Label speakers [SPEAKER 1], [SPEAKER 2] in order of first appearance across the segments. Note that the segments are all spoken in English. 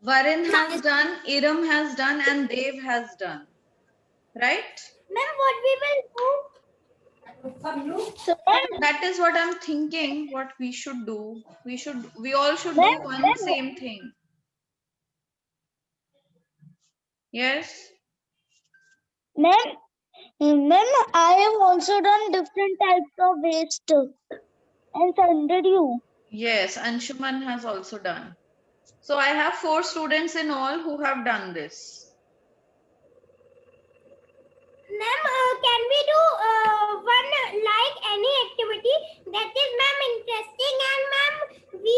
[SPEAKER 1] Varun has done, Iram has done, and Dev has done. Right?
[SPEAKER 2] Ma'am, what we will do? So,
[SPEAKER 1] That is what I'm thinking. What we should do. We all should do one same thing. Yes.
[SPEAKER 2] ma'am, I have also done different types of waste and sended you.
[SPEAKER 1] Yes, Anshuman has also done. So I have 4 students in all who have done this.
[SPEAKER 2] Ma'am, can we do one like any activity that is ma'am interesting and ma'am we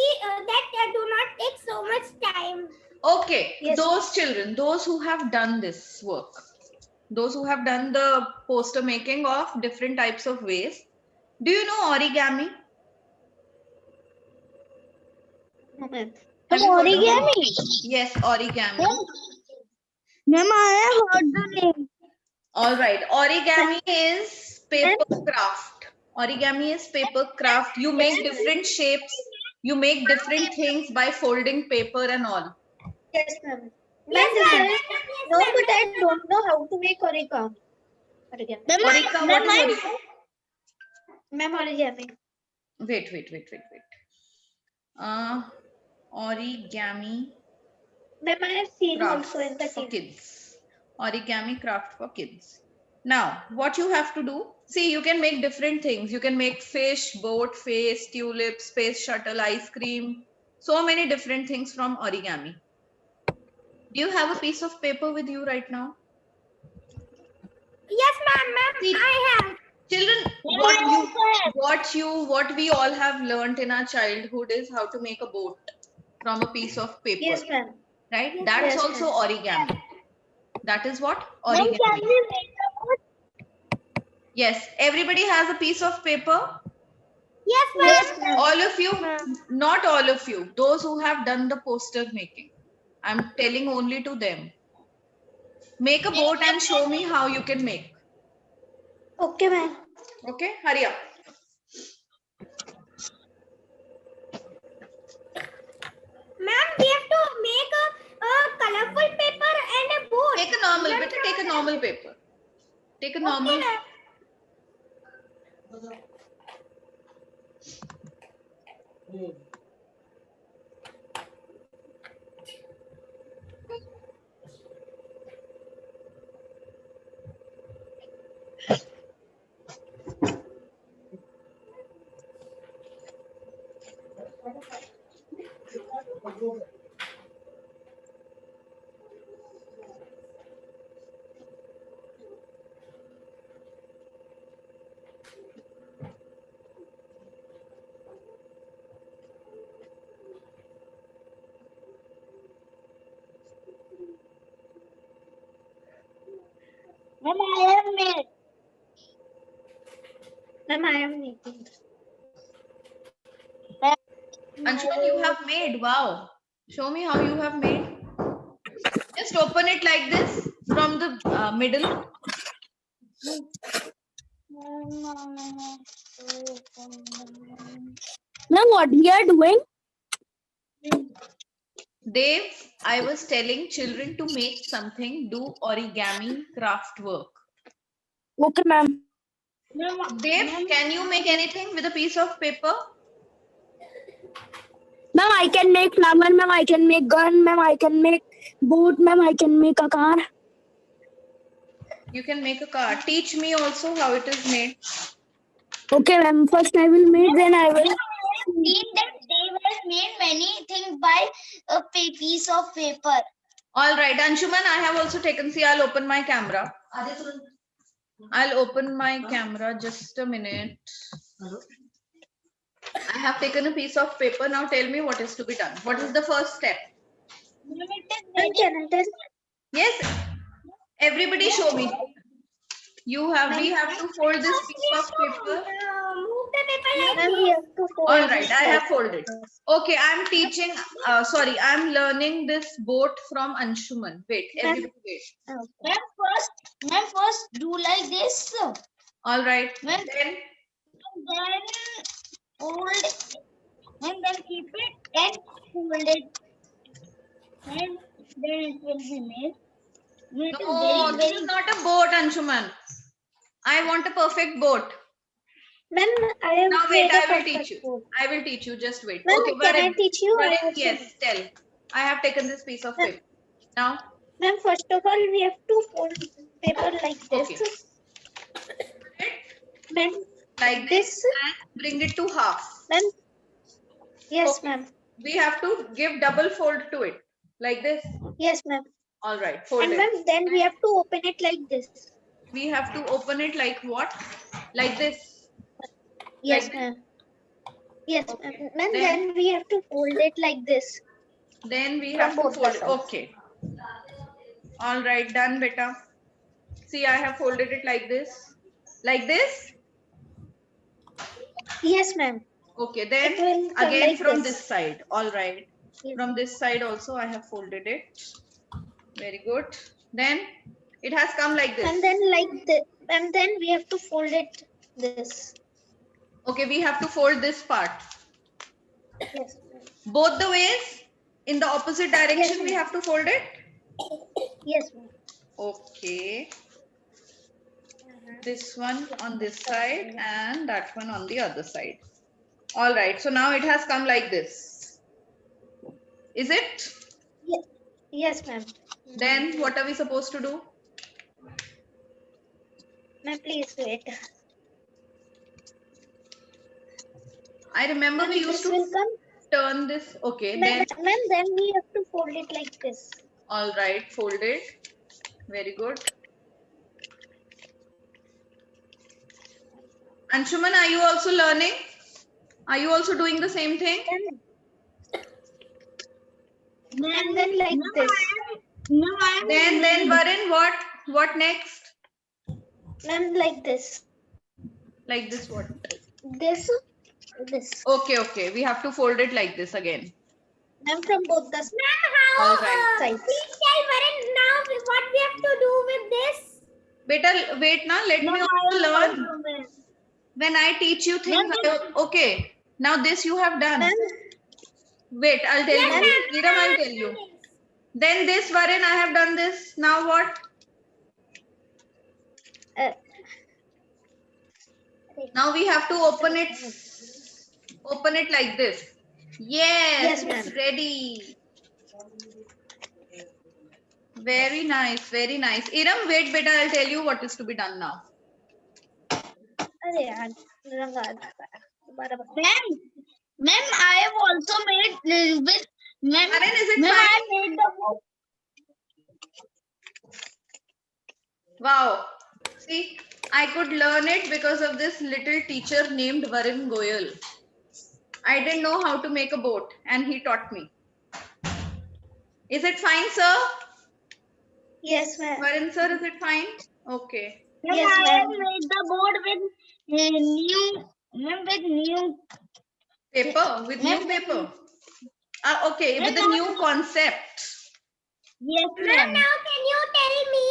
[SPEAKER 2] that do not take so much time.
[SPEAKER 1] Okay,
[SPEAKER 2] Yes.
[SPEAKER 1] those children, those who have done this work, those who have done the poster making of different types of waste, do you know origami?
[SPEAKER 2] Ma'am,
[SPEAKER 1] Have you heard of it?
[SPEAKER 2] origami.
[SPEAKER 1] Yes, origami.
[SPEAKER 2] Ma'am, I have heard the name.
[SPEAKER 1] All right, origami is paper craft. Origami is paper craft. You make different shapes, you make different things by folding paper and all.
[SPEAKER 2] Yes, ma'am. Yes, ma'am. No, but I don't know how to make origami.
[SPEAKER 1] Orika, what is orika?
[SPEAKER 2] Ma'am, origami.
[SPEAKER 1] Wait. Origami
[SPEAKER 2] Ma'am, I have seen
[SPEAKER 1] craft
[SPEAKER 2] also in the
[SPEAKER 1] for
[SPEAKER 2] TV.
[SPEAKER 1] kids. Origami craft for kids. Now, what you have to do, see, you can make different things. You can make fish, boat face, tulip, space shuttle, ice cream, so many different things from origami. Do you have a piece of paper with you right now?
[SPEAKER 2] Yes, ma'am.
[SPEAKER 1] See,
[SPEAKER 2] I have.
[SPEAKER 1] children, what we all have learned in our childhood is how to make a boat from a piece of paper.
[SPEAKER 2] Yes, ma'am.
[SPEAKER 1] Right?
[SPEAKER 2] Yes,
[SPEAKER 1] That's
[SPEAKER 2] yes,
[SPEAKER 1] also origami. That is what?
[SPEAKER 2] Ma'am, can
[SPEAKER 1] Origami.
[SPEAKER 2] we make a boat?
[SPEAKER 1] Yes, everybody has a piece of paper.
[SPEAKER 2] Yes, ma'am. Yes, ma'am.
[SPEAKER 1] All of you, not all of you, those who have done the poster making. I'm telling only to them. Make a boat and show me how you can make.
[SPEAKER 2] Okay, ma'am.
[SPEAKER 1] Okay, hurry up.
[SPEAKER 2] Ma'am, we have to make a colorful paper and a boat.
[SPEAKER 1] Take a normal, better take a normal paper. Take a normal.
[SPEAKER 2] Okay, ma'am. Ma'am, I have made. Ma'am, I am making.
[SPEAKER 1] Anshuman, you have made. Wow. Show me how you have made. Just open it like this from the middle.
[SPEAKER 2] Ma'am, what we are doing?
[SPEAKER 1] Dave, I was telling children to make something, do origami craft work.
[SPEAKER 2] Okay, ma'am.
[SPEAKER 1] Dave, can you make anything with a piece of paper?
[SPEAKER 2] Ma'am, I can make flower, ma'am, I can make gun, ma'am, I can make boat, ma'am, I can make a car.
[SPEAKER 1] You can make a car. Teach me also how it is made.
[SPEAKER 2] Okay, ma'am. First I will make, then I will.
[SPEAKER 3] Seen that they have made many things by a piece of paper.
[SPEAKER 1] All right, Anshuman, I have also taken. See, I'll open my camera. I'll open my camera. Just a minute. I have taken a piece of paper. Now tell me what is to be done. What is the first step? Yes. Everybody show me. We have to fold this piece of paper.
[SPEAKER 2] Move the paper.
[SPEAKER 1] All right, I have folded. Okay, I'm teaching. Sorry, I'm learning this boat from Anshuman. Wait, everybody wait.
[SPEAKER 3] Ma'am, first do like this.
[SPEAKER 1] All right.
[SPEAKER 3] Then
[SPEAKER 1] Then
[SPEAKER 3] fold and then keep it and fold it. Then it will be made. It is
[SPEAKER 1] No, this is not a boat, Anshuman. I want a perfect boat.
[SPEAKER 2] Ma'am, I have
[SPEAKER 1] Now wait,
[SPEAKER 2] made a
[SPEAKER 1] I will
[SPEAKER 2] perfect
[SPEAKER 1] teach you.
[SPEAKER 2] boat.
[SPEAKER 1] I will teach you. Just wait.
[SPEAKER 2] Ma'am,
[SPEAKER 1] Okay,
[SPEAKER 2] can I
[SPEAKER 1] Varun.
[SPEAKER 2] teach you? I
[SPEAKER 1] Varun,
[SPEAKER 2] also
[SPEAKER 1] yes, tell. I have taken this piece of
[SPEAKER 2] Ma'am,
[SPEAKER 1] paper. Now,
[SPEAKER 2] ma'am, first of all, we have to fold paper like this.
[SPEAKER 1] okay.
[SPEAKER 2] Ma'am,
[SPEAKER 1] Like this and bring it to half.
[SPEAKER 2] Ma'am, yes,
[SPEAKER 1] Okay.
[SPEAKER 2] ma'am.
[SPEAKER 1] We have to give double fold to it. Like this.
[SPEAKER 2] Yes, ma'am.
[SPEAKER 1] All right, fold
[SPEAKER 2] And
[SPEAKER 1] it.
[SPEAKER 2] ma'am, then we have to open it like this.
[SPEAKER 1] We have to open it like what? Like this.
[SPEAKER 2] Yes,
[SPEAKER 1] Like
[SPEAKER 2] ma'am. Yes,
[SPEAKER 1] Okay.
[SPEAKER 2] ma'am. Ma'am, then we have to fold it like this.
[SPEAKER 1] Then we
[SPEAKER 2] From
[SPEAKER 1] have to
[SPEAKER 2] both the
[SPEAKER 1] fold it.
[SPEAKER 2] sides.
[SPEAKER 1] Okay. All right, done, beta. See, I have folded it like this. Like this.
[SPEAKER 2] Yes, ma'am.
[SPEAKER 1] Okay,
[SPEAKER 2] It
[SPEAKER 1] then
[SPEAKER 2] will come
[SPEAKER 1] again
[SPEAKER 2] like
[SPEAKER 1] from
[SPEAKER 2] this.
[SPEAKER 1] this side. All right.
[SPEAKER 2] Yes.
[SPEAKER 1] From this side also I have folded it. Very good. Then it has come like this.
[SPEAKER 2] And then like this. And then we have to fold it this.
[SPEAKER 1] Okay, we have to fold this part.
[SPEAKER 2] Yes.
[SPEAKER 1] Both the ways in the opposite direction
[SPEAKER 2] Yes,
[SPEAKER 1] we
[SPEAKER 2] ma'am.
[SPEAKER 1] have to fold it.
[SPEAKER 2] Yes, ma'am.
[SPEAKER 1] Okay. This one on this side and that one on the other side. All right. So now it has come like this. Is it?
[SPEAKER 2] Yes, yes, ma'am.
[SPEAKER 1] Then what are we supposed to do?
[SPEAKER 2] Ma'am, please wait.
[SPEAKER 1] I remember we used
[SPEAKER 2] This will
[SPEAKER 1] to
[SPEAKER 2] come.
[SPEAKER 1] turn this. Okay.
[SPEAKER 2] Ma'am,
[SPEAKER 1] Then
[SPEAKER 2] then we have to fold it like this.
[SPEAKER 1] all right. Fold it. Very good. Anshuman, are you also learning? Are you also doing the same thing?
[SPEAKER 2] And then like this.
[SPEAKER 1] Then Varun, what next?
[SPEAKER 2] Ma'am, like this.
[SPEAKER 1] Like this what?
[SPEAKER 2] This.
[SPEAKER 1] Okay. We have to fold it like this again.
[SPEAKER 2] Ma'am, from both the
[SPEAKER 3] Ma'am, how?
[SPEAKER 1] All right.
[SPEAKER 2] sides.
[SPEAKER 3] Please tell Varun now what we have to do with this.
[SPEAKER 1] Beta, wait now. Let me also learn. When I teach you things, okay. Now this you have done.
[SPEAKER 2] Ma'am,
[SPEAKER 1] Wait, I'll tell
[SPEAKER 3] Yes,
[SPEAKER 1] you.
[SPEAKER 3] ma'am.
[SPEAKER 1] Neeram, I'll tell you. Then this Varun, I have done this. Now what? Now we have to open it. Open it like this. Yes,
[SPEAKER 2] Yes,
[SPEAKER 1] it's ready. Very nice, very nice. Iram, wait, beta, I'll tell you what is to be done now.
[SPEAKER 2] अरे यार, रंगा दोबारा बता.
[SPEAKER 3] Ma'am, I have also made with ma'am.
[SPEAKER 1] Varun, is it
[SPEAKER 3] Ma'am,
[SPEAKER 1] fine?
[SPEAKER 3] I made the book.
[SPEAKER 1] Wow. See, I could learn it because of this little teacher named Varun Goyal. I didn't know how to make a boat and he taught me. Is it fine, sir?
[SPEAKER 2] Yes, ma'am.
[SPEAKER 1] Varun, sir, is it fine? Okay.
[SPEAKER 2] Yes,
[SPEAKER 3] I have
[SPEAKER 2] ma'am.
[SPEAKER 3] made the board with new
[SPEAKER 1] Paper, with new paper. Okay, with a new concept.
[SPEAKER 3] Yes,
[SPEAKER 2] Ma'am, now can you tell me?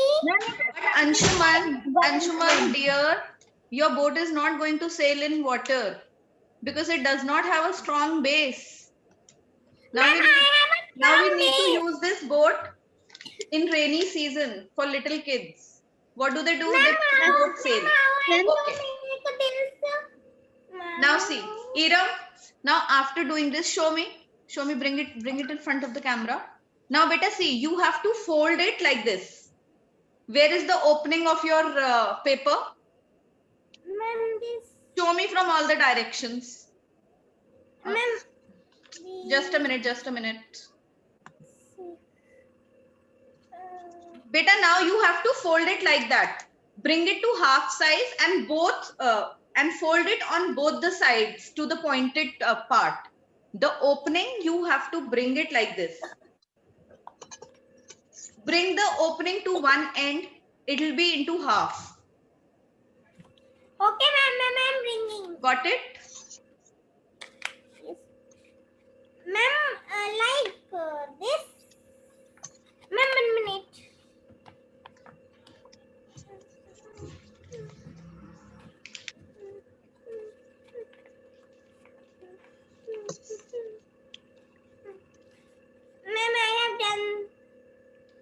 [SPEAKER 1] But Anshuman, dear, your boat is not going to sail in water because it does not have a strong base. Now we need to use this boat in rainy season for little kids. What do? They boat sail. Okay. Now see, Iram, now after doing this, show me, bring it in front of the camera. Now beta, see, you have to fold it like this. Where is the opening of your paper?
[SPEAKER 2] Ma'am, this.
[SPEAKER 1] Show me from all the directions.
[SPEAKER 2] Ma'am.
[SPEAKER 1] Just a minute. Beta, now you have to fold it like that. Bring it to half size and fold it on both the sides to the pointed part. The opening, you have to bring it like this. Bring the opening to one end, it will be into half.
[SPEAKER 2] Okay, ma'am, I'm bringing.
[SPEAKER 1] Got it?
[SPEAKER 2] Yes. Ma'am, like this. Ma'am, 1 minute. Ma'am, I have done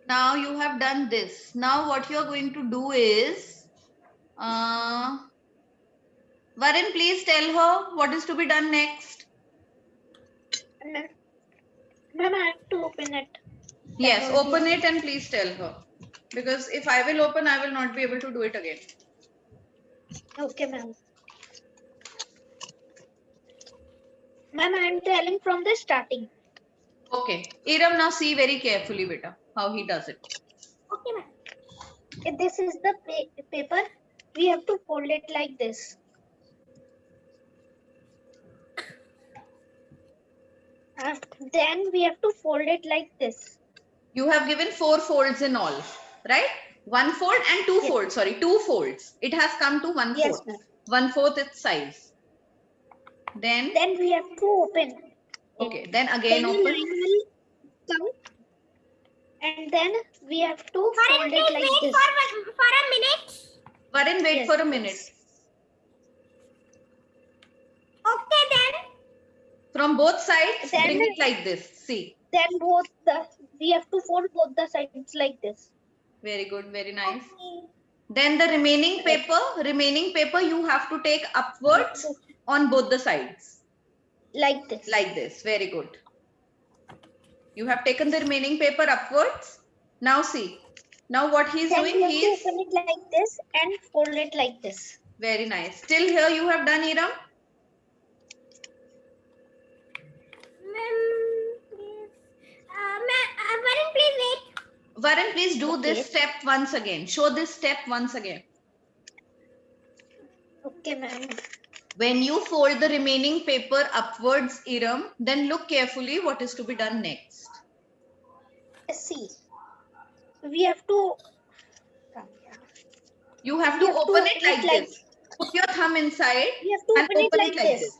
[SPEAKER 1] Now you have done this. Now what you are going to do is, Varun, please tell her what is to be done next.
[SPEAKER 2] Ma'am, I have to open it.
[SPEAKER 1] Yes, open it and please tell her. Because if I will open, I will not be able to do it again.
[SPEAKER 2] Okay, ma'am. Ma'am, I am telling from the starting.
[SPEAKER 1] Okay. Iram, now see very carefully, beta, how he does it.
[SPEAKER 2] Okay, ma'am. If this is the paper, we have to fold it like this. Then we have to fold it like this.
[SPEAKER 1] You have given 4 folds in all, right? 1 fold and 2
[SPEAKER 2] Yes.
[SPEAKER 1] folds. Sorry, 2 folds. It has come to 1/4.
[SPEAKER 2] Yes, ma'am.
[SPEAKER 1] 1/4 its size. Then
[SPEAKER 2] we have to open.
[SPEAKER 1] okay. Then again
[SPEAKER 2] then
[SPEAKER 1] open.
[SPEAKER 2] The line will come, and then we have to fold it like this. For a minute.
[SPEAKER 1] Varun, wait
[SPEAKER 2] Yes,
[SPEAKER 1] for a minute.
[SPEAKER 2] Okay, then.
[SPEAKER 1] From both sides,
[SPEAKER 2] Then-
[SPEAKER 1] bring it like this. See.
[SPEAKER 2] Then we have to fold both the sides like this.
[SPEAKER 1] Very good. Very nice. Then the remaining paper you have to take upwards on both the sides.
[SPEAKER 2] Like this.
[SPEAKER 1] Like this. Very good. You have taken the remaining paper upwards. Now see. Now what he's
[SPEAKER 2] Then
[SPEAKER 1] doing,
[SPEAKER 2] we have
[SPEAKER 1] he's
[SPEAKER 2] to open it like this and fold it like this.
[SPEAKER 1] very nice. Till here you have done, Iram?
[SPEAKER 2] Varun, please wait.
[SPEAKER 1] Varun, please do
[SPEAKER 2] Okay.
[SPEAKER 1] this step once again. Show this step once again.
[SPEAKER 2] Okay, ma'am.
[SPEAKER 1] When you fold the remaining paper upwards, Iram, then look carefully what is to be done next.
[SPEAKER 2] See, we have to.
[SPEAKER 1] You have
[SPEAKER 2] We
[SPEAKER 1] to
[SPEAKER 2] have to
[SPEAKER 1] open
[SPEAKER 2] open
[SPEAKER 1] it like
[SPEAKER 2] it like-
[SPEAKER 1] this. Put your thumb inside
[SPEAKER 2] We have to
[SPEAKER 1] and
[SPEAKER 2] open it like this.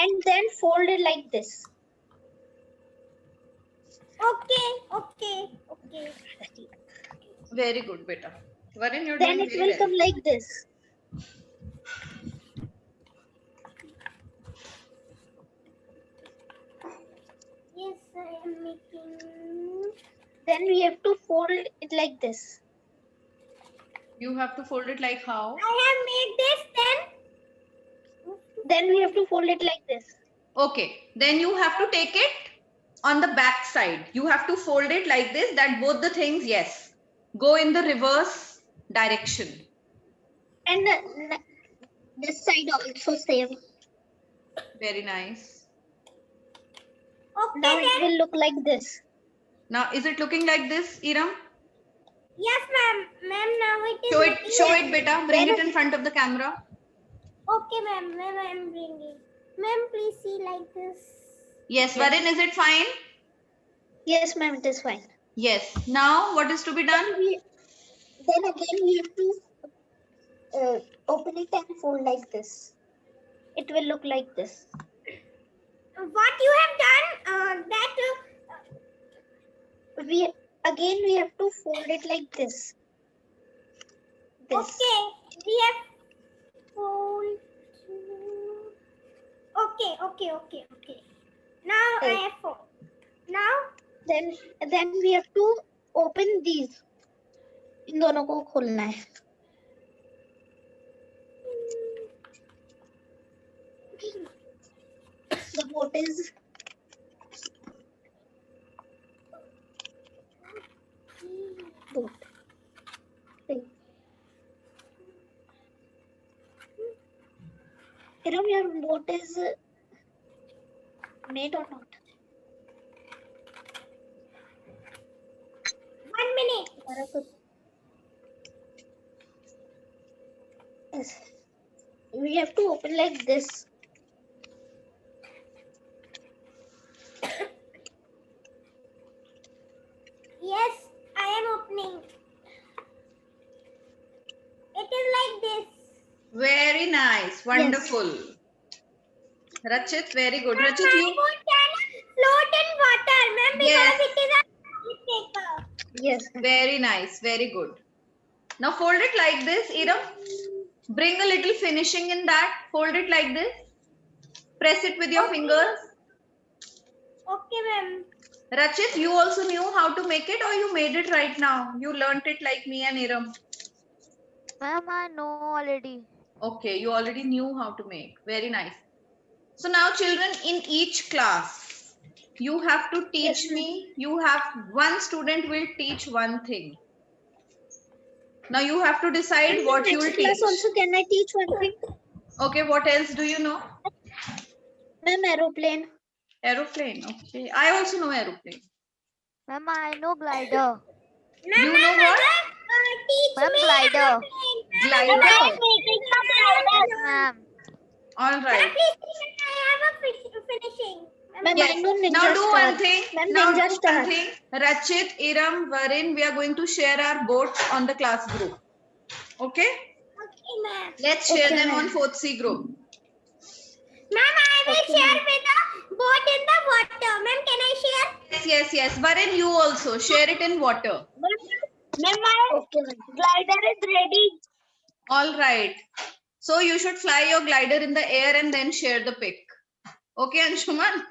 [SPEAKER 2] And then fold it like this. Okay.
[SPEAKER 1] Very good, beta. Varun, you're
[SPEAKER 2] Then
[SPEAKER 1] doing
[SPEAKER 2] it
[SPEAKER 1] very
[SPEAKER 2] will come
[SPEAKER 1] well.
[SPEAKER 2] like this. Yes, I am making. Then we have to fold it like this.
[SPEAKER 1] You have to fold it like how?
[SPEAKER 2] I have made this then. Then we have to fold it like this.
[SPEAKER 1] Okay. Then you have to take it on the back side. You have to fold it like this, that both the things, yes, go in the reverse direction.
[SPEAKER 2] And this side also same.
[SPEAKER 1] Very nice.
[SPEAKER 2] Okay, now it will look like this.
[SPEAKER 1] Now, is it looking like this, Iram?
[SPEAKER 2] Yes, ma'am. Ma'am, now it is.
[SPEAKER 1] Show it, beta. Bring it in front of the camera.
[SPEAKER 2] Okay, ma'am. Ma'am, I am bringing. Ma'am, please see like this.
[SPEAKER 1] Yes, Varun, is it fine?
[SPEAKER 2] Yes, ma'am, it is fine.
[SPEAKER 1] Yes. Now, what is to be done?
[SPEAKER 2] Then again, we have to open it and fold like this. It will look like this. What you have done, we have to fold it like this. Okay, we have fold. Okay. Now I have fold. Now then we have to open these. इन दोनों को खोलना है. The boat is boat. Iram, your boat is made or not? 1 minute. Yes. We have to open like this. Yes, I am opening. It is like this.
[SPEAKER 1] Very nice. Wonderful. Rachit, very good. Rachit,
[SPEAKER 2] My
[SPEAKER 1] you.
[SPEAKER 2] boat can float in water, ma'am, because
[SPEAKER 1] Yes.
[SPEAKER 2] it is a paper. Yes.
[SPEAKER 1] Very nice. Very good. Now fold it like this, Iram. Bring a little finishing in that. Fold it like this. Press it with your fingers.
[SPEAKER 2] Okay, ma'am.
[SPEAKER 1] Rachit, you also knew how to make it, or you made it right now? You learnt it like me and Iram.
[SPEAKER 4] Ma'am, I know already.
[SPEAKER 1] Okay, you already knew how to make. Very nice. So now, children, in each class, you have to teach me. You have one student will teach one thing. Now you have to decide what you will teach.
[SPEAKER 3] Also, can I teach one thing?
[SPEAKER 1] Okay, what else do you know?
[SPEAKER 3] Ma'am, aeroplane.
[SPEAKER 1] Aeroplane. Okay, I also know aeroplane.
[SPEAKER 4] Ma'am, I know glider.
[SPEAKER 1] You know what?
[SPEAKER 2] Teach
[SPEAKER 4] Ma'am,
[SPEAKER 2] me
[SPEAKER 4] glider.
[SPEAKER 2] aeroplane.
[SPEAKER 1] Glider.
[SPEAKER 4] Yes, ma'am.
[SPEAKER 1] All right.
[SPEAKER 2] Please, I have a finishing.
[SPEAKER 3] Ma'am,
[SPEAKER 1] Yes.
[SPEAKER 3] I know Ninja
[SPEAKER 1] Now do
[SPEAKER 3] Star.
[SPEAKER 1] one thing.
[SPEAKER 3] Ma'am,
[SPEAKER 1] Now
[SPEAKER 3] Ninja
[SPEAKER 1] do
[SPEAKER 3] Star.
[SPEAKER 1] one thing. Rachit, Iram, Varin, we are going to share our boats on the class group. Okay?
[SPEAKER 2] Okay, ma'am.
[SPEAKER 1] Let's share
[SPEAKER 3] Okay,
[SPEAKER 1] them
[SPEAKER 3] ma'am.
[SPEAKER 1] on 4th C group.
[SPEAKER 2] Ma'am, I will
[SPEAKER 3] Okay,
[SPEAKER 2] share
[SPEAKER 3] ma'am.
[SPEAKER 2] with a boat in the water. Ma'am, can I share?
[SPEAKER 1] Yes. Varin, you also share it in water.
[SPEAKER 3] Ma'am, my glider is ready.
[SPEAKER 1] All right. So you should fly your glider in the air and then share the pic. Okay, Anshuman?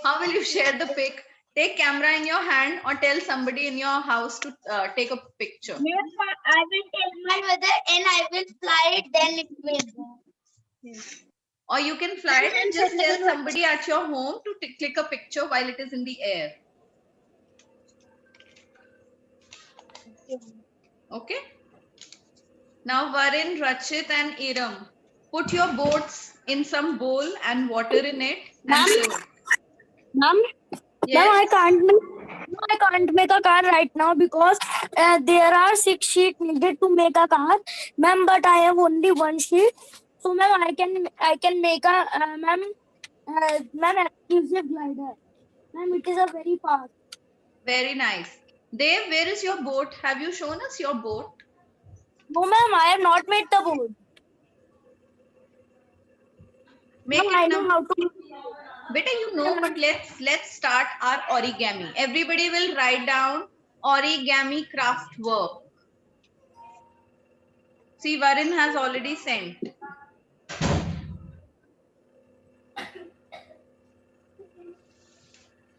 [SPEAKER 1] How will you share the pic? Take camera in your hand or tell somebody in your house to take a picture.
[SPEAKER 3] Ma'am, I will tell my mother and I will fly it, then it will go.
[SPEAKER 1] Or you can fly it and just tell somebody at your home to click a picture while it is in the air. Okay? Now Varin, Rachit and Iram, put your boats in some bowl and water in it and show it.
[SPEAKER 5] Ma'am,
[SPEAKER 1] Yes?
[SPEAKER 5] I can't make a car right now because there are 6 sheets needed to make a car, ma'am. But I have only 1 sheet, so ma'am, I can make a ma'am exclusive glider. Ma'am, it is a very fast.
[SPEAKER 1] Very nice. Dave, where is your boat? Have you shown us your boat?
[SPEAKER 5] No, ma'am, I have not made the board.
[SPEAKER 1] Make
[SPEAKER 5] Ma'am,
[SPEAKER 1] it
[SPEAKER 5] I know how to.
[SPEAKER 1] Beta, you know, but let's start our origami. Everybody will write down origami craft work. See, Varin has already sent.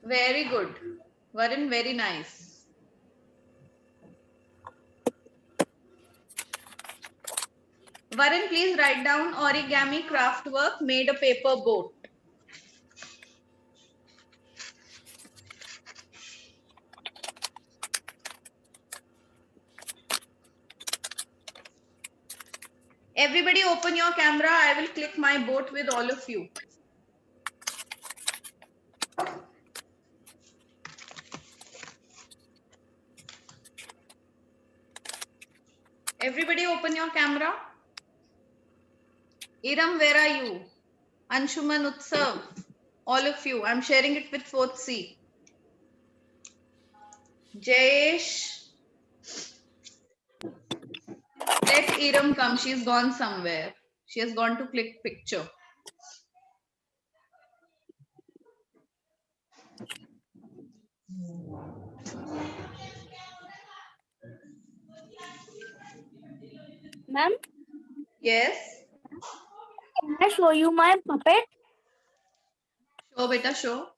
[SPEAKER 1] Very good. Varin, very nice. Varin, please write down origami craft work made a paper boat. Everybody open your camera. I will click my boat with all of you. Everybody open your camera. Iram, where are you? Anshuman, Utsav, all of you. I'm sharing it with 4th C. Jayesh. Let Iram come. She's gone somewhere. She has gone to click picture.
[SPEAKER 5] Ma'am,
[SPEAKER 1] Yes.
[SPEAKER 5] can I show you my puppet?
[SPEAKER 1] Show, beta, show.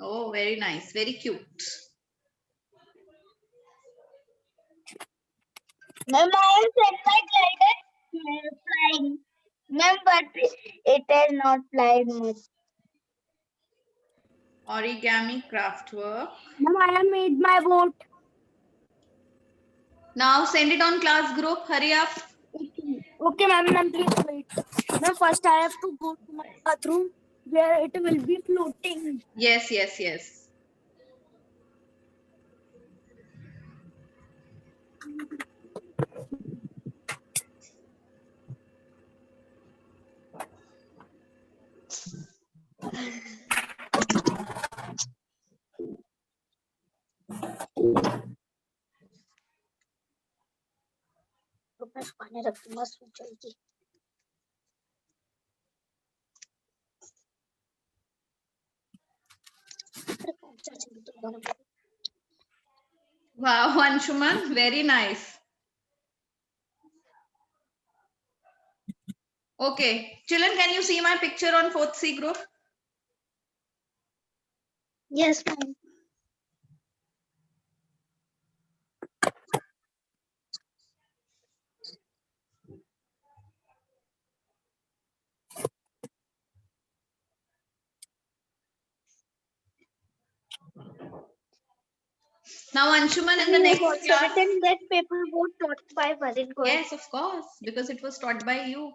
[SPEAKER 1] Oh, very nice. Very cute.
[SPEAKER 3] Ma'am, I have set my glider flying. Ma'am, but it has not flied much.
[SPEAKER 1] Origami craft work.
[SPEAKER 5] Ma'am, I have made my boat.
[SPEAKER 1] Now send it on class group. Hurry up.
[SPEAKER 5] Okay, ma'am, please wait. Ma'am, first I have to go to my bathroom where it will be floating.
[SPEAKER 1] Yes.
[SPEAKER 3] पानी रखूंगा सूख जाएगी
[SPEAKER 1] Wow, Anshuman, very nice. Okay. Children, can you see my picture on 4th C group?
[SPEAKER 3] Yes, ma'am.
[SPEAKER 1] Now, Anshuman, in
[SPEAKER 3] And
[SPEAKER 1] the
[SPEAKER 3] you have
[SPEAKER 1] next
[SPEAKER 3] also
[SPEAKER 1] class.
[SPEAKER 3] written that paper was taught by Varun Kaur.
[SPEAKER 1] Yes, of course, because it was taught by you.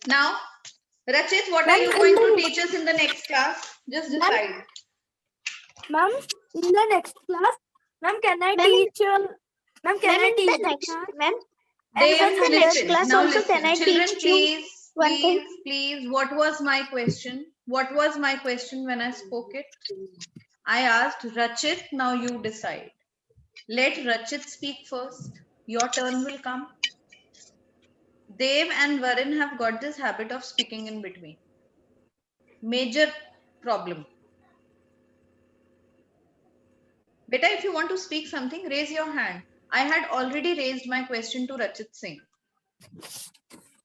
[SPEAKER 1] Now, Rachit, what are
[SPEAKER 5] Ma'am,
[SPEAKER 1] you
[SPEAKER 5] in
[SPEAKER 1] going to
[SPEAKER 5] the-
[SPEAKER 1] teach us in the next class? Just
[SPEAKER 5] Ma'am,
[SPEAKER 1] decide.
[SPEAKER 5] Ma'am, in the next class, ma'am, can I
[SPEAKER 3] Ma'am,
[SPEAKER 5] teach? Ma'am, can
[SPEAKER 3] Ma'am,
[SPEAKER 5] I
[SPEAKER 3] in
[SPEAKER 5] teach
[SPEAKER 3] the
[SPEAKER 5] the
[SPEAKER 3] next,
[SPEAKER 5] class?
[SPEAKER 3] ma'am,
[SPEAKER 1] Dev,
[SPEAKER 3] in the next
[SPEAKER 1] listen.
[SPEAKER 3] class
[SPEAKER 1] Now
[SPEAKER 3] also can
[SPEAKER 1] listen.
[SPEAKER 3] I
[SPEAKER 1] Children,
[SPEAKER 3] teach you
[SPEAKER 1] please,
[SPEAKER 3] one thing?
[SPEAKER 1] please. What was my question? What was my question when I spoke it? I asked Rachit, now you decide. Let Rachit speak first. Your turn will come. Dev and Varun have got this habit of speaking in between. Major problem. Beta, if you want to speak something, raise your hand. I had already raised my question to Rachit Singh.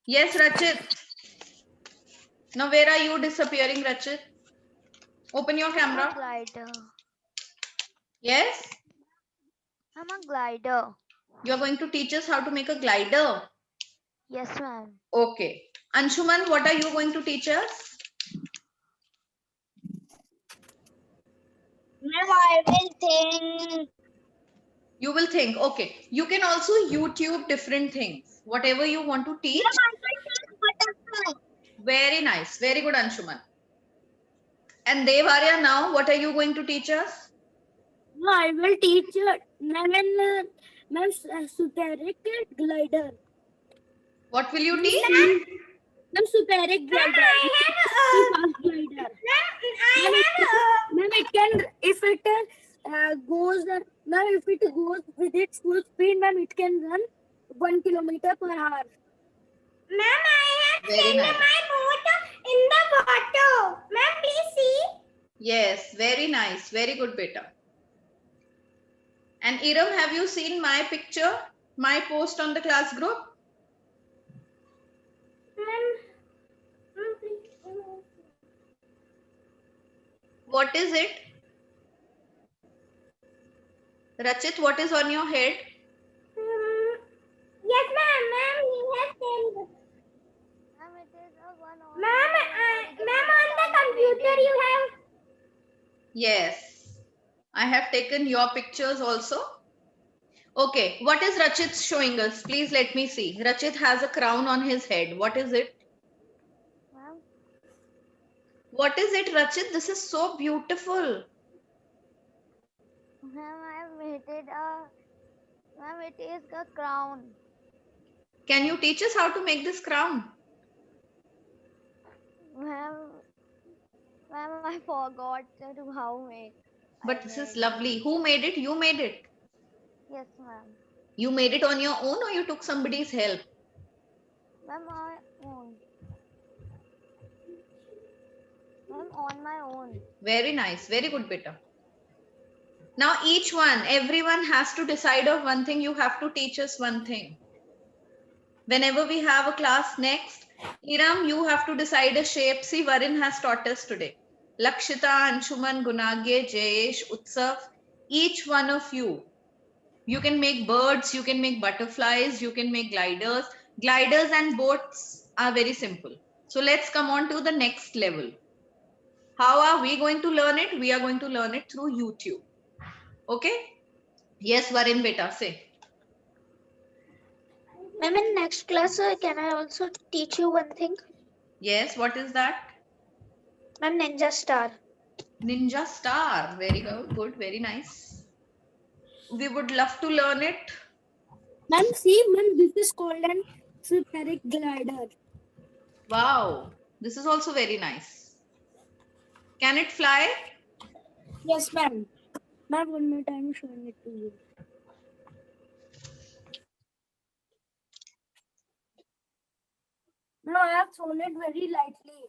[SPEAKER 1] Yes, Rachit. Now, where are you disappearing, Rachit? Open your
[SPEAKER 4] I'm a
[SPEAKER 1] camera.
[SPEAKER 4] glider.
[SPEAKER 1] Yes?
[SPEAKER 4] I'm a glider.
[SPEAKER 1] You are going to teach us how to make a glider.
[SPEAKER 4] Yes, ma'am.
[SPEAKER 1] Okay. Anshuman, what are you going to teach us?
[SPEAKER 3] Ma'am, I will think.
[SPEAKER 1] You will think. Okay. You can also YouTube different things. Whatever you want to teach.
[SPEAKER 3] Ma'am, I will think butterfly.
[SPEAKER 1] Very nice. Very good, Anshuman. And Devarya, now what are you going to teach us?
[SPEAKER 5] No, I will teach ma'am, superic glider.
[SPEAKER 1] What will you
[SPEAKER 5] Ma'am,
[SPEAKER 1] teach?
[SPEAKER 5] ma'am, superic glider. Fast glider. Ma'am, it can if it goes, ma'am, if it goes with its full speed, ma'am, it can run 1 kilometer per hour.
[SPEAKER 2] Ma'am, I have
[SPEAKER 1] Very
[SPEAKER 2] sent
[SPEAKER 1] nice.
[SPEAKER 2] my boat in the water. Ma'am, please see.
[SPEAKER 1] Yes, very nice. Very good, beta. And Iram, have you seen my picture? My post on the class group?
[SPEAKER 2] Ma'am, please.
[SPEAKER 1] What is it? Rachit, what is on your head?
[SPEAKER 2] Yes, ma'am. Ma'am, he has sent.
[SPEAKER 4] Ma'am, it is a one on.
[SPEAKER 2] Ma'am, on the computer you have.
[SPEAKER 1] Yes. I have taken your pictures also. Okay, what is Rachit showing us? Please let me see. Rachit has a crown on his head. What is it?
[SPEAKER 4] Ma'am,
[SPEAKER 1] What is it, Rachit? This is so beautiful.
[SPEAKER 4] ma'am, I have made it a. Ma'am, it is a crown.
[SPEAKER 1] Can you teach us how to make this crown?
[SPEAKER 4] Ma'am, I forgot to how make.
[SPEAKER 1] But this is lovely. Who made it? You made it.
[SPEAKER 4] Yes, ma'am.
[SPEAKER 1] You made it on your own or you took somebody's help?
[SPEAKER 4] Ma'am, my own. Ma'am, on my own.
[SPEAKER 1] Very nice. Very good, beta. Now each one, everyone has to decide of one thing. You have to teach us one thing. Whenever we have a class next, Iram, you have to decide a shape. See, Varun has taught us today. Lakshita, Anshuman, Gunagya, Jayesh, Utsav, each one of you. You can make birds, you can make butterflies, you can make gliders. Gliders and boats are very simple. So let's come on to the next level. How are we going to learn it? We are going to learn it through YouTube. Okay? Yes, Varun beta, say.
[SPEAKER 3] Ma'am, in next class, can I also teach you one thing?
[SPEAKER 1] Yes, what is that?
[SPEAKER 3] Ma'am, Ninja Star.
[SPEAKER 1] Ninja Star. Very good, very nice. We would love to learn it.
[SPEAKER 5] Ma'am, see, ma'am, this is called an superic glider.
[SPEAKER 1] Wow, this is also very nice. Can it fly?
[SPEAKER 5] Yes, ma'am. Ma'am, 1 minute, I'm showing it to you. No, I have thrown it very lightly.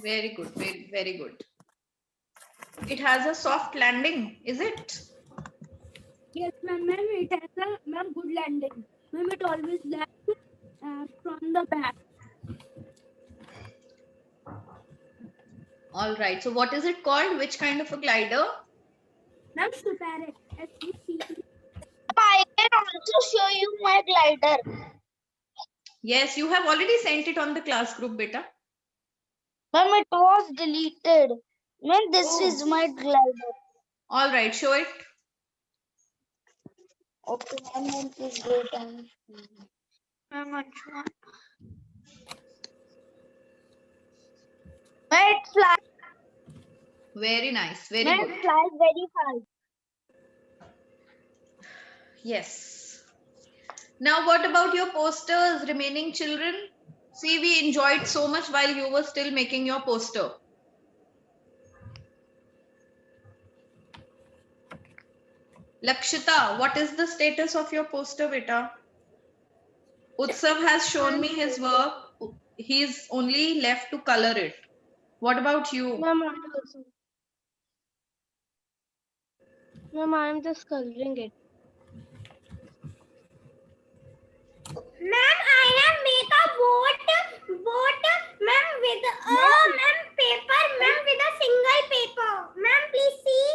[SPEAKER 1] Very good, very good. It has a soft landing, is it?
[SPEAKER 5] Yes, ma'am. Ma'am, it has a good landing. Ma'am, it always lands from the back.
[SPEAKER 1] All right. So what is it called? Which kind of a glider?
[SPEAKER 5] Ma'am, Superet. SUPERET.
[SPEAKER 3] I can also show you my glider.
[SPEAKER 1] Yes, you have already sent it on the class group, beta.
[SPEAKER 3] Ma'am, it was deleted. Ma'am, this
[SPEAKER 1] Oh.
[SPEAKER 3] is my glider.
[SPEAKER 1] All right, show it.
[SPEAKER 3] Okay, ma'am, please wait. Ma'am, Anshuman. Ma'am, it flies.
[SPEAKER 1] Very nice. Very
[SPEAKER 3] Ma'am,
[SPEAKER 1] good.
[SPEAKER 3] it flies very fast.
[SPEAKER 1] Yes. Now, what about your posters, remaining children? See, we enjoyed so much while you were still making your poster. Lakshita, what is the status of your poster, beta? Utsav has shown me his work. He's only left to color it. What about you?
[SPEAKER 3] Ma'am, I'm just coloring it.
[SPEAKER 2] Ma'am, I have made a boat, ma'am, with ma'am, paper, ma'am, with a single paper. Ma'am, please see.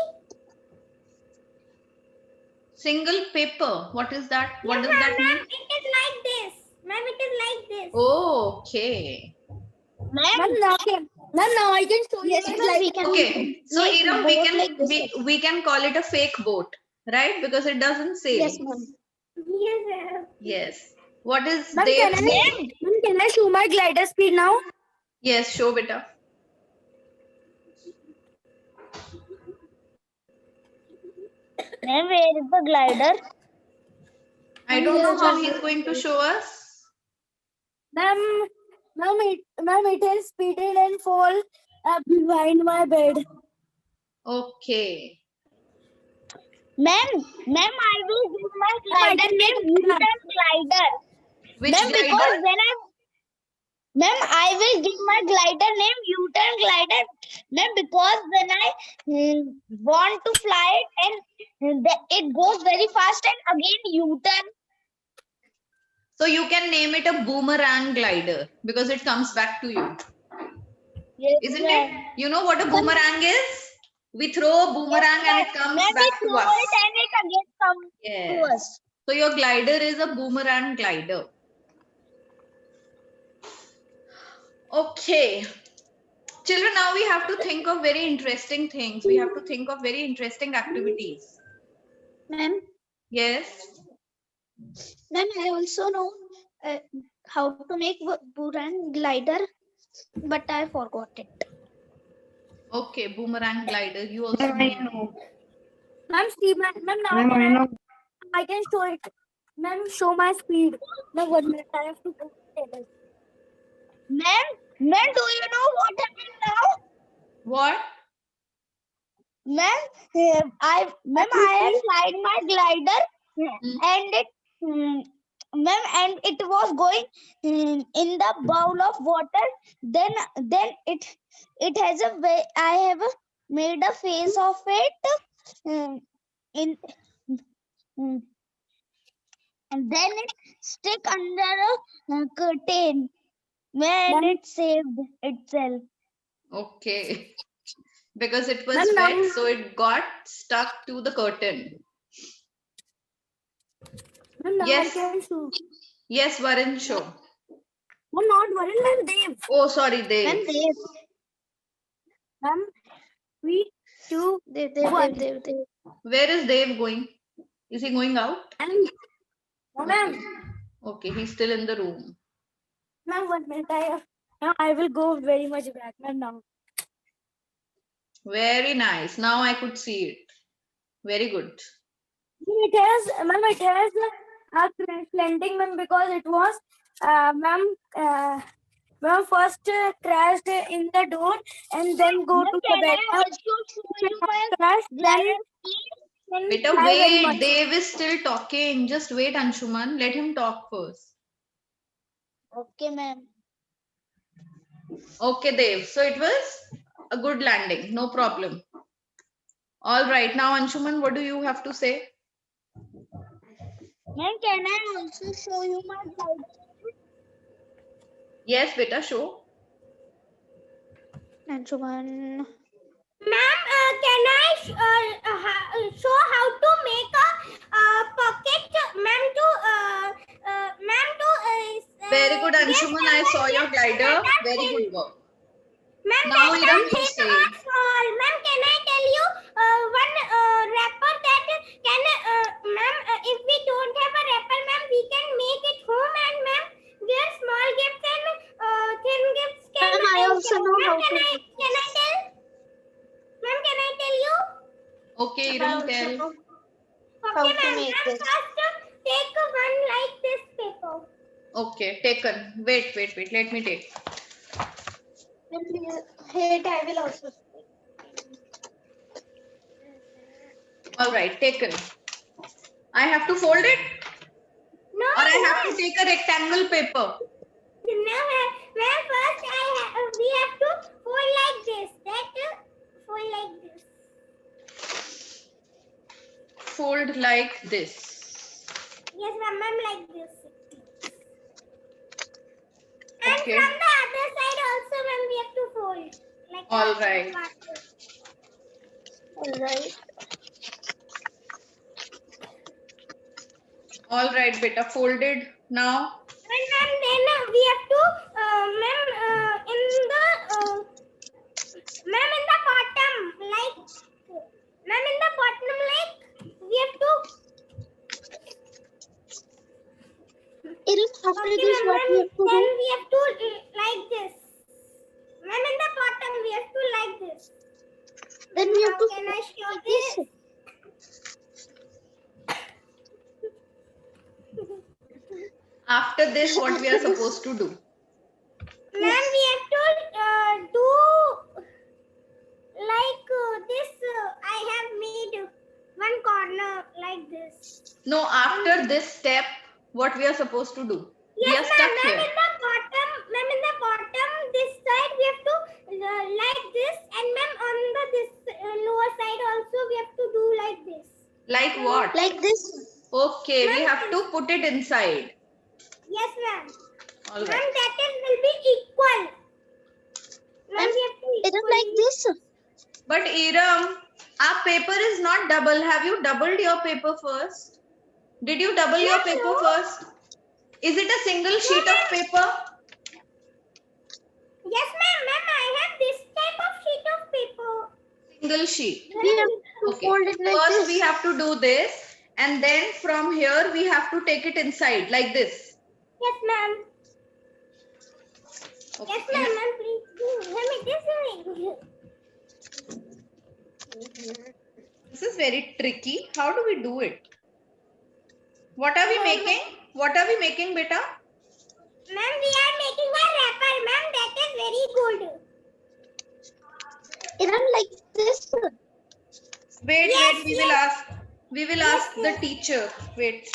[SPEAKER 1] Single paper. What is that? What
[SPEAKER 2] Yes,
[SPEAKER 1] does that
[SPEAKER 2] ma'am,
[SPEAKER 1] mean?
[SPEAKER 2] it is like this. Ma'am, it is like this.
[SPEAKER 1] Okay.
[SPEAKER 3] Ma'am,
[SPEAKER 5] Ma'am, now I can show you.
[SPEAKER 3] yes,
[SPEAKER 5] my
[SPEAKER 3] ma'am, we
[SPEAKER 5] glider.
[SPEAKER 3] can
[SPEAKER 1] Okay. So
[SPEAKER 3] make
[SPEAKER 1] Iram,
[SPEAKER 3] boat like this.
[SPEAKER 1] we can call it a fake boat, right? Because it doesn't sail.
[SPEAKER 3] Yes, ma'am.
[SPEAKER 2] Yes, ma'am.
[SPEAKER 1] Yes. What is
[SPEAKER 5] Ma'am,
[SPEAKER 1] Dev's
[SPEAKER 5] can
[SPEAKER 1] name?
[SPEAKER 5] Ma'am, can I show my glider speed now?
[SPEAKER 1] Yes, show beta.
[SPEAKER 3] Ma'am, where is the glider?
[SPEAKER 1] I don't know how he's going to show us.
[SPEAKER 5] Ma'am, it is speeded and fall behind my bed.
[SPEAKER 1] Okay.
[SPEAKER 3] Ma'am, I will give my glider name U-turn glider.
[SPEAKER 1] Which
[SPEAKER 3] Ma'am, because
[SPEAKER 1] glider?
[SPEAKER 3] when I will give my glider name U-turn glider. Ma'am, because when I want to fly it and it goes very fast and again U-turn.
[SPEAKER 1] So you can name it a boomerang glider because it comes back to you.
[SPEAKER 3] Yes,
[SPEAKER 1] Isn't
[SPEAKER 3] ma'am.
[SPEAKER 1] it? You know what a boomerang is? We throw a boomerang and it comes
[SPEAKER 3] Ma'am,
[SPEAKER 1] back
[SPEAKER 3] we
[SPEAKER 1] to
[SPEAKER 3] throw
[SPEAKER 1] us.
[SPEAKER 3] it and it again comes to
[SPEAKER 1] Yes.
[SPEAKER 3] us.
[SPEAKER 1] So your glider is a boomerang glider. Okay. Children, now we have to think of very interesting things. We have to think of very interesting activities.
[SPEAKER 3] Ma'am,
[SPEAKER 1] Yes.
[SPEAKER 3] I also know how to make boomerang glider, but I forgot it.
[SPEAKER 1] Okay, boomerang glider. You also know.
[SPEAKER 5] Ma'am, now I can show it. Ma'am, show my speed. Now 1 minute, I have to go to the table.
[SPEAKER 3] Ma'am, do you know what happened now?
[SPEAKER 1] What?
[SPEAKER 3] Ma'am, I have flied my glider and it was going in the bowl of water. Then it has a way. I have made a face of it in and then it stick under a curtain. When
[SPEAKER 5] Ma'am,
[SPEAKER 3] it saved itself.
[SPEAKER 1] Okay. Because it was
[SPEAKER 5] Ma'am,
[SPEAKER 1] wet,
[SPEAKER 5] now-
[SPEAKER 1] so it got stuck to the curtain.
[SPEAKER 5] ma'am, now
[SPEAKER 1] Yes.
[SPEAKER 5] I can show.
[SPEAKER 1] Yes, Varun, show.
[SPEAKER 5] Ma'am, not Varun, ma'am, Dev.
[SPEAKER 1] Oh, sorry, Dev.
[SPEAKER 3] And
[SPEAKER 5] Ma'am, 3, 2,
[SPEAKER 3] they.
[SPEAKER 1] Where is Dev going? Is he going out?
[SPEAKER 5] and ma'am,
[SPEAKER 1] Okay, he's still in the room.
[SPEAKER 5] ma'am, 1 minute, now I will go very much back, ma'am, now.
[SPEAKER 1] Very nice. Now I could see it. Very good.
[SPEAKER 5] It has a crash landing, ma'am, because it was, ma'am, first crashed in the door and then go to the
[SPEAKER 3] Can
[SPEAKER 5] bed.
[SPEAKER 3] I also show you my
[SPEAKER 5] Crash,
[SPEAKER 3] glider?
[SPEAKER 5] then
[SPEAKER 1] Beta,
[SPEAKER 5] fly very
[SPEAKER 1] wait.
[SPEAKER 5] much.
[SPEAKER 1] Dev is still talking. Just wait, Anshuman. Let him talk first.
[SPEAKER 3] Okay, ma'am.
[SPEAKER 1] Okay, Dev. So it was a good landing. No problem. All right. Now, Anshuman, what do you have to say?
[SPEAKER 3] Ma'am, can I also show you my glider?
[SPEAKER 1] Yes, beta, show.
[SPEAKER 3] Anshuman.
[SPEAKER 2] Ma'am, can I show how to make a pocket, ma'am, to
[SPEAKER 1] Very good,
[SPEAKER 2] give
[SPEAKER 1] Anshuman. I saw your glider. Very good work.
[SPEAKER 2] Ma'am,
[SPEAKER 1] Now,
[SPEAKER 2] that
[SPEAKER 1] Iram,
[SPEAKER 2] are
[SPEAKER 1] you
[SPEAKER 2] thin
[SPEAKER 1] say.
[SPEAKER 2] or small. Ma'am, can I tell you one wrapper that can, ma'am, if we don't have a wrapper, ma'am, we can make it home, and ma'am, where small gifts and thin gifts can.
[SPEAKER 3] Ma'am, I also know
[SPEAKER 2] ma'am,
[SPEAKER 3] how
[SPEAKER 2] can
[SPEAKER 3] to
[SPEAKER 2] I
[SPEAKER 3] make
[SPEAKER 2] can I
[SPEAKER 3] this.
[SPEAKER 2] tell? Ma'am, can I tell you?
[SPEAKER 1] Okay,
[SPEAKER 3] Ma'am, I
[SPEAKER 1] Iram,
[SPEAKER 3] also
[SPEAKER 1] tell.
[SPEAKER 3] know
[SPEAKER 2] Okay,
[SPEAKER 3] how to
[SPEAKER 2] ma'am.
[SPEAKER 3] make
[SPEAKER 2] Ma'am,
[SPEAKER 3] this.
[SPEAKER 2] first take one like this paper.
[SPEAKER 1] Okay, taken. Wait. Let me take.
[SPEAKER 3] Ma'am, please. Wait, I will also.
[SPEAKER 1] All right, taken. I have to fold it,
[SPEAKER 2] No,
[SPEAKER 1] or I have
[SPEAKER 2] no.
[SPEAKER 1] to take a rectangle paper.
[SPEAKER 2] No, ma'am, first we have to fold like this. Fold like this.
[SPEAKER 1] Fold like this.
[SPEAKER 2] Yes, ma'am, like this. And
[SPEAKER 1] Okay.
[SPEAKER 2] from the other side also, ma'am, we have to fold. Like
[SPEAKER 1] All
[SPEAKER 2] a
[SPEAKER 1] right.
[SPEAKER 2] part.
[SPEAKER 3] All right.
[SPEAKER 1] All right, beta. Folded. Now,
[SPEAKER 2] And then we have to, ma'am, in the bottom, like, ma'am, in the bottom, like, we have to.
[SPEAKER 3] Iram, after
[SPEAKER 2] Okay,
[SPEAKER 3] this, what we
[SPEAKER 2] ma'am,
[SPEAKER 3] have to
[SPEAKER 2] then
[SPEAKER 3] do?
[SPEAKER 2] we have to like this. Ma'am, in the bottom, we have to like this.
[SPEAKER 3] Then we have
[SPEAKER 2] How
[SPEAKER 3] to
[SPEAKER 2] can I show
[SPEAKER 3] like
[SPEAKER 2] this?
[SPEAKER 3] this.
[SPEAKER 1] after this, what we are
[SPEAKER 3] After this.
[SPEAKER 1] supposed to do?
[SPEAKER 2] Ma'am, we have to do like this. I have made one corner like this.
[SPEAKER 1] No, after this step, what we are supposed to do? We
[SPEAKER 2] Yes,
[SPEAKER 1] are stuck
[SPEAKER 2] ma'am.
[SPEAKER 1] here.
[SPEAKER 2] In the bottom, ma'am, in the bottom, this side we have to like this, and ma'am, on the this lower side also we have to do like this.
[SPEAKER 1] Like what?
[SPEAKER 3] Like this.
[SPEAKER 1] Okay, we
[SPEAKER 2] Ma'am,
[SPEAKER 1] have to put it inside.
[SPEAKER 2] Yes, ma'am.
[SPEAKER 1] All
[SPEAKER 2] Ma'am,
[SPEAKER 1] right.
[SPEAKER 2] that is will be equal. Ma'am, we have to
[SPEAKER 3] It is like
[SPEAKER 2] equally.
[SPEAKER 3] this.
[SPEAKER 1] But Iram, our paper is not double. Have you doubled your paper first? Did you double your
[SPEAKER 2] Yes,
[SPEAKER 1] paper
[SPEAKER 2] no.
[SPEAKER 1] first? Is it a single sheet of
[SPEAKER 2] ma'am.
[SPEAKER 1] paper?
[SPEAKER 2] Yes, ma'am. Ma'am, I have this type of sheet of paper.
[SPEAKER 1] Single sheet.
[SPEAKER 3] We have to
[SPEAKER 1] Okay.
[SPEAKER 3] fold it like
[SPEAKER 1] First,
[SPEAKER 3] this.
[SPEAKER 1] we have to do this, and then from here we have to take it inside like this.
[SPEAKER 2] Yes, ma'am.
[SPEAKER 1] Okay.
[SPEAKER 2] Yes, ma'am. Ma'am, please do. Ma'am, it is doing.
[SPEAKER 1] This is very tricky. How do we do it? What are we making? What are we making, beta?
[SPEAKER 2] Ma'am, we are making a wrapper. Ma'am, that is very good.
[SPEAKER 3] Iram, like this.
[SPEAKER 1] Wait,
[SPEAKER 2] Yes,
[SPEAKER 1] wait. We will
[SPEAKER 2] yes.
[SPEAKER 1] ask. We will ask the teacher. Wait.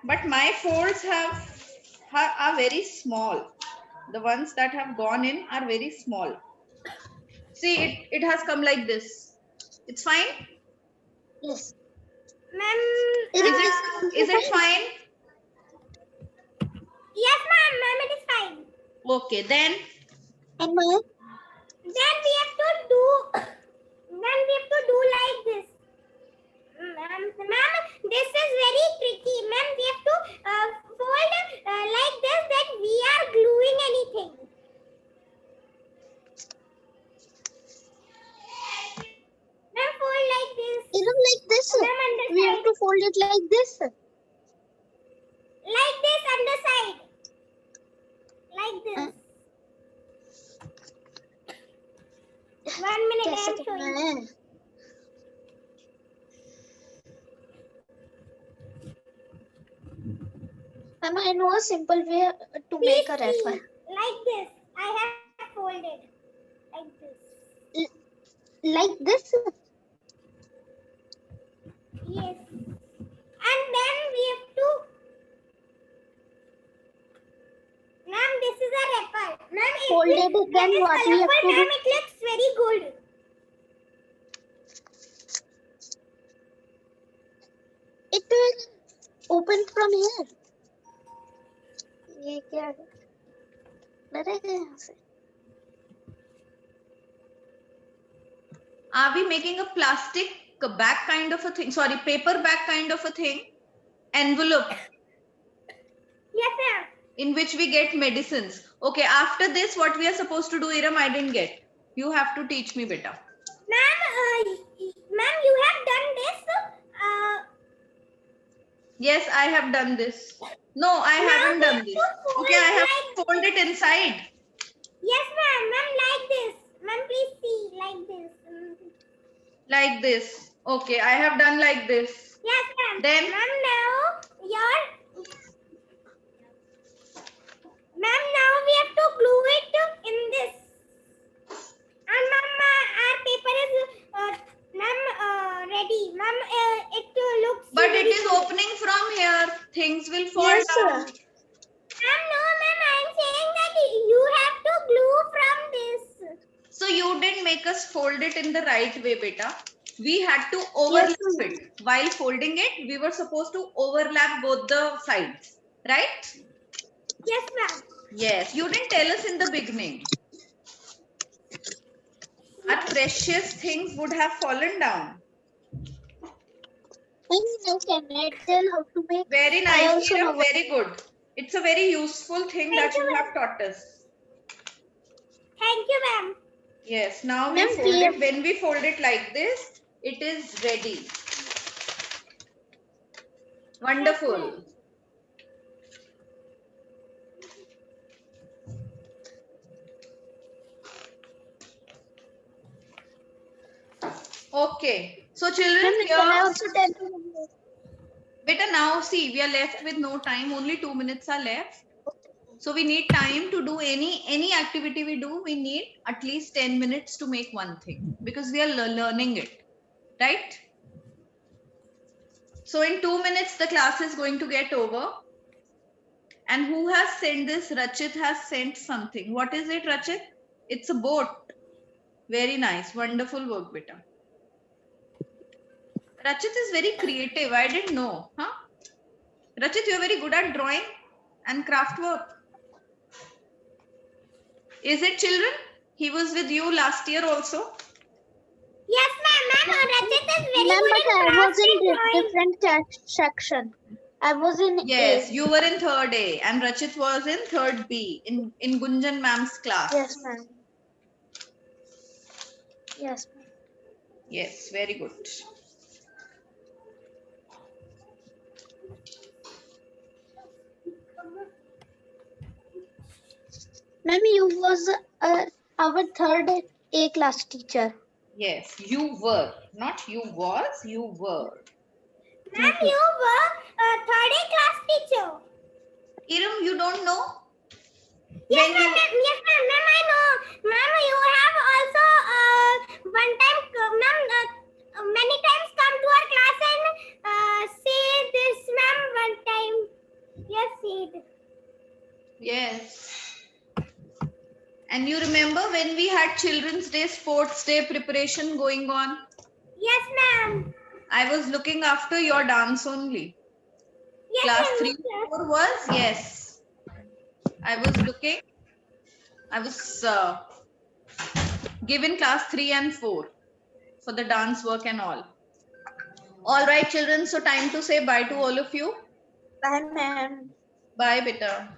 [SPEAKER 1] But my folds are very small. The ones that have gone in are very small. See, it has come like this. It's fine.
[SPEAKER 3] Yes.
[SPEAKER 2] Ma'am,
[SPEAKER 1] Is it fine?
[SPEAKER 2] yes, ma'am. Ma'am, it is fine.
[SPEAKER 1] Okay, then
[SPEAKER 3] And ma'am,
[SPEAKER 2] Then we have to do. Then we have to do like this. Ma'am, this is very tricky. Ma'am, we have to fold like this that we are gluing anything. Ma'am, fold like this.
[SPEAKER 3] Iram, like this.
[SPEAKER 2] Ma'am, on the
[SPEAKER 3] We have
[SPEAKER 2] side.
[SPEAKER 3] to fold it like this.
[SPEAKER 2] Like this on the side. Like this. 1 minute, I
[SPEAKER 3] कैसे
[SPEAKER 2] am
[SPEAKER 3] करना
[SPEAKER 2] showing.
[SPEAKER 3] है? Ma'am, I know a simple way to make a
[SPEAKER 2] Please
[SPEAKER 3] wrapper.
[SPEAKER 2] see. Like this. I have folded. Like this.
[SPEAKER 3] Like this.
[SPEAKER 2] Yes. And then we have to. Ma'am, this is a wrapper. Ma'am, if
[SPEAKER 3] Fold
[SPEAKER 2] we,
[SPEAKER 3] it, then
[SPEAKER 2] that is
[SPEAKER 3] what we have
[SPEAKER 2] colorful,
[SPEAKER 3] to
[SPEAKER 2] ma'am,
[SPEAKER 3] do?
[SPEAKER 2] it looks very good.
[SPEAKER 3] It will open from here. ये क्या है? डरेगा यहाँ से?
[SPEAKER 1] Are we making a plastic bag kind of a thing? Sorry, paper bag kind of a thing? Envelope
[SPEAKER 2] Yes, ma'am.
[SPEAKER 1] in which we get medicines. Okay, after this, what we are supposed to do, Iram, I didn't get. You have to teach me, beta.
[SPEAKER 2] Ma'am, ma'am, you have done this.
[SPEAKER 1] Yes, I have done this. No, I haven't
[SPEAKER 2] we
[SPEAKER 1] done
[SPEAKER 2] have
[SPEAKER 1] this.
[SPEAKER 2] to fold
[SPEAKER 1] Okay, I have
[SPEAKER 2] like-
[SPEAKER 1] to fold it inside.
[SPEAKER 2] Yes, ma'am. Ma'am, like this. Ma'am, please see, like this.
[SPEAKER 1] Like this. Okay, I have done like this.
[SPEAKER 2] Yes, ma'am.
[SPEAKER 1] Then-
[SPEAKER 2] Ma'am, now your. Ma'am, now we have to glue it in this. And ma'am, our paper is ready. Ma'am, it looks.
[SPEAKER 1] But it
[SPEAKER 2] very
[SPEAKER 1] is
[SPEAKER 2] good.
[SPEAKER 1] opening from here. Things will fall
[SPEAKER 3] Yes,
[SPEAKER 1] down.
[SPEAKER 3] sir.
[SPEAKER 2] Ma'am, no, ma'am. I'm saying that you have to glue from this.
[SPEAKER 1] So you didn't make us fold it in the right way, beta. We had to overlap
[SPEAKER 3] ma'am.
[SPEAKER 1] it. While folding it, we were supposed to overlap both the sides. Right?
[SPEAKER 2] Yes, ma'am.
[SPEAKER 1] Yes. You didn't tell us in the beginning. Our precious things would have fallen down.
[SPEAKER 3] Now can I tell how to make?
[SPEAKER 1] Very
[SPEAKER 3] I
[SPEAKER 1] nice.
[SPEAKER 3] also
[SPEAKER 1] Iram,
[SPEAKER 3] know.
[SPEAKER 1] very good. It's a very useful thing
[SPEAKER 2] Thank
[SPEAKER 1] that
[SPEAKER 2] you,
[SPEAKER 1] you have taught us.
[SPEAKER 2] Thank you, ma'am.
[SPEAKER 1] Yes, now we
[SPEAKER 3] Ma'am,
[SPEAKER 1] fold
[SPEAKER 3] we
[SPEAKER 1] it. When we fold it like this, it is ready. Wonderful. Okay. So children,
[SPEAKER 3] Ma'am, can I
[SPEAKER 1] here,
[SPEAKER 3] also tell you?
[SPEAKER 1] beta, now see, we are left with no time. Only 2 minutes are left. So we need time to do any activity we do. We need at least 10 minutes to make one thing because we are learning it, right? So in 2 minutes, the class is going to get over. And who has sent this? Rachit has sent something. What is it, Rachit? It's a boat. Very nice. Wonderful work, beta. Rachit is very creative. I didn't know. Huh? Rachit, you're very good at drawing and craft work. Is it, children? He was with you last year also.
[SPEAKER 2] Yes, ma'am. Ma'am, Rajat is very
[SPEAKER 3] Ma'am,
[SPEAKER 2] good
[SPEAKER 3] but
[SPEAKER 2] in
[SPEAKER 3] I
[SPEAKER 2] craft
[SPEAKER 3] was in
[SPEAKER 2] and drawing.
[SPEAKER 3] different section. I was in
[SPEAKER 1] Yes,
[SPEAKER 3] A.
[SPEAKER 1] you were in third A and Rachit was in third B in Gunjan ma'am's class.
[SPEAKER 3] Yes, ma'am. Yes, ma'am.
[SPEAKER 1] Yes, very good.
[SPEAKER 3] Ma'am, you was our third A class teacher.
[SPEAKER 1] Yes, you were. Not you was, you were.
[SPEAKER 2] Ma'am, you were a third A class teacher.
[SPEAKER 1] Iram, you don't know?
[SPEAKER 2] Yes,
[SPEAKER 1] When
[SPEAKER 2] ma'am.
[SPEAKER 1] you-
[SPEAKER 2] Yes, ma'am. Ma'am, I know. Ma'am, you have also one time, ma'am, many times come to our class and say this, ma'am, one time. Yes, said.
[SPEAKER 1] Yes. And you remember when we had Children's Day, Sports Day preparation going on?
[SPEAKER 2] Yes, ma'am.
[SPEAKER 1] I was looking after your dance only.
[SPEAKER 2] Yes,
[SPEAKER 1] Class
[SPEAKER 2] ma'am.
[SPEAKER 1] 3, 4 was? Yes. I was looking. I was given class 3 and 4 for the dance work and all. All right, children. So time to say bye to all of you.
[SPEAKER 3] Bye, ma'am.
[SPEAKER 1] Bye, beta.